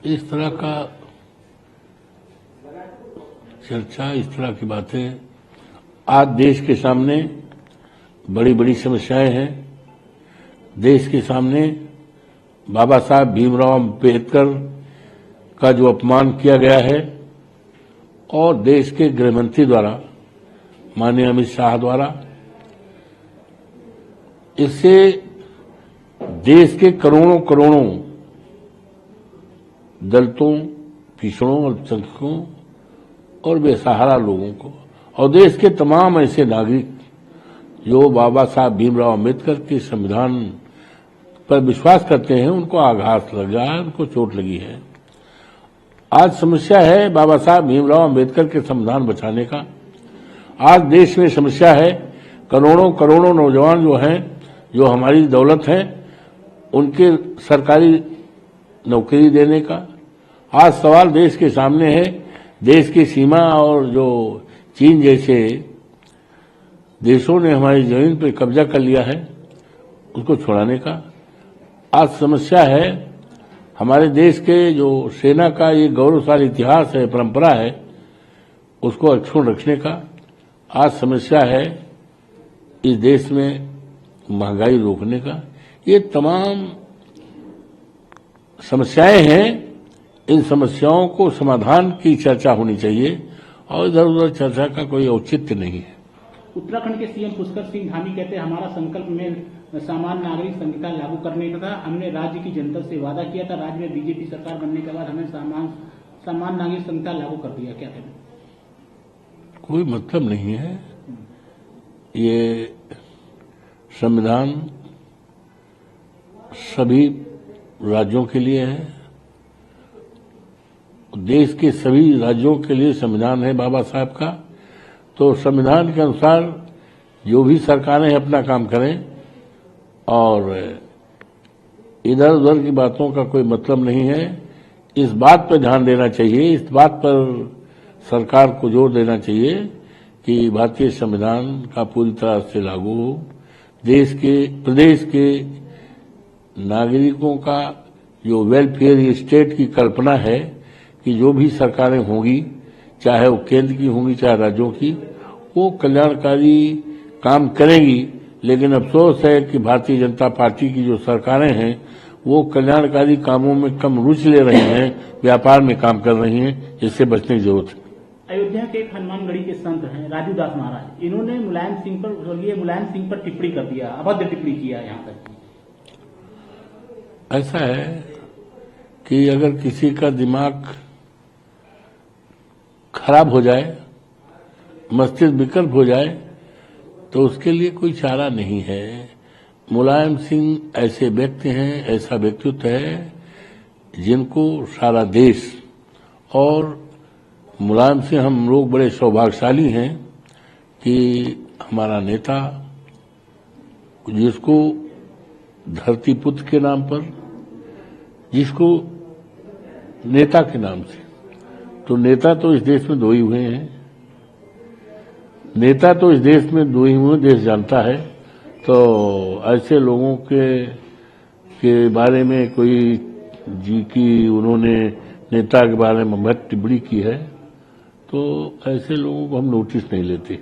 इस तरह का चर्चा, इस तरह की बातें, आज देश के सामने बड़ी बड़ी समस्याएं हैं। देश के सामने बाबा साहब भीमराव अम्बेडकर का जो अपमान किया गया है और देश के गृहमंत्री द्वारा, माननीय अमित शाह द्वारा, इससे देश के करोड़ों करोड़ों दलितों, पिछड़ों, अल्पसंख्यकों और बेसहारा लोगों को और देश के तमाम ऐसे नागरिक जो बाबा साहब भीमराव अम्बेडकर के संविधान पर विश्वास करते हैं, उनको आघात लगा है, उनको चोट लगी है। आज समस्या है बाबा साहब भीमराव अम्बेडकर के संविधान बचाने का। आज देश में समस्या है करोड़ों करोड़ों नौजवान जो हैं, जो हमारी दौलत है, उनके सरकारी नौकरी देने का। आज सवाल देश के सामने है, देश की सीमा और जो चीन जैसे देशों ने हमारी जमीन पर कब्जा कर लिया है, उसको छुड़ाने का। आज समस्या है हमारे देश के जो सेना का ये गौरवशाली इतिहास है, परंपरा है, उसको अक्षुण्ण रखने का। आज समस्या है इस देश में महंगाई रोकने का। ये तमाम समस्याएं हैं। इन समस्याओं को समाधान की चर्चा होनी चाहिए और इधर उधर चर्चा का कोई औचित्य नहीं है। उत्तराखंड के सीएम पुष्कर सिंह धामी कहते हैं, हमारा संकल्प में सामान्य नागरिक संहिता लागू करने का था। हमने राज्य की जनता से वादा किया था। राज्य में बीजेपी सरकार बनने के बाद हमने सामान्य नागरिक संहिता लागू कर दिया। क्या कहते हैं? कोई मतलब नहीं है। ये संविधान सभी राज्यों के लिए है। देश के सभी राज्यों के लिए संविधान है बाबा साहब का। तो संविधान के अनुसार जो भी सरकारें अपना काम करें और इधर उधर की बातों का कोई मतलब नहीं है। इस बात पर ध्यान देना चाहिए, इस बात पर सरकार को जोर देना चाहिए कि भारतीय संविधान का पूरी तरह से लागू हो। प्रदेश के नागरिकों का जो वेलफेयर स्टेट की कल्पना है कि जो भी सरकारें होंगी, चाहे वो केंद्र की होंगी चाहे राज्यों की, वो कल्याणकारी काम करेंगी। लेकिन अफसोस है कि भारतीय जनता पार्टी की जो सरकारें हैं वो कल्याणकारी कामों में कम रुचि ले रही हैं, व्यापार में काम कर रही हैं, जिससे बचने की जरूरत है। अयोध्या के एक हनुमानगढ़ी के संत हैं राजू दास महाराज, इन्होंने मुलायम सिंह पर टिप्पणी कर दिया, अभद्र टिप्पणी किया। यहाँ तक ऐसा है कि अगर किसी का दिमाग खराब हो जाए, मस्तिष्क विकल्प हो जाए, तो उसके लिए कोई चारा नहीं है। मुलायम सिंह ऐसे व्यक्ति हैं, ऐसा व्यक्तित्व है जिनको सारा देश, और मुलायम सिंह हम लोग बड़े सौभाग्यशाली हैं कि हमारा नेता, जिसको धरती पुत्र के नाम पर, जिसको नेता के नाम से, तो नेता तो इस देश में दो ही हुए हैं, नेता तो इस देश में दो ही हुए, देश जानता है। तो ऐसे लोगों के बारे में कोई जी की उन्होंने नेता के बारे में टिप्पणी की है, तो ऐसे लोगों को हम नोटिस नहीं लेते।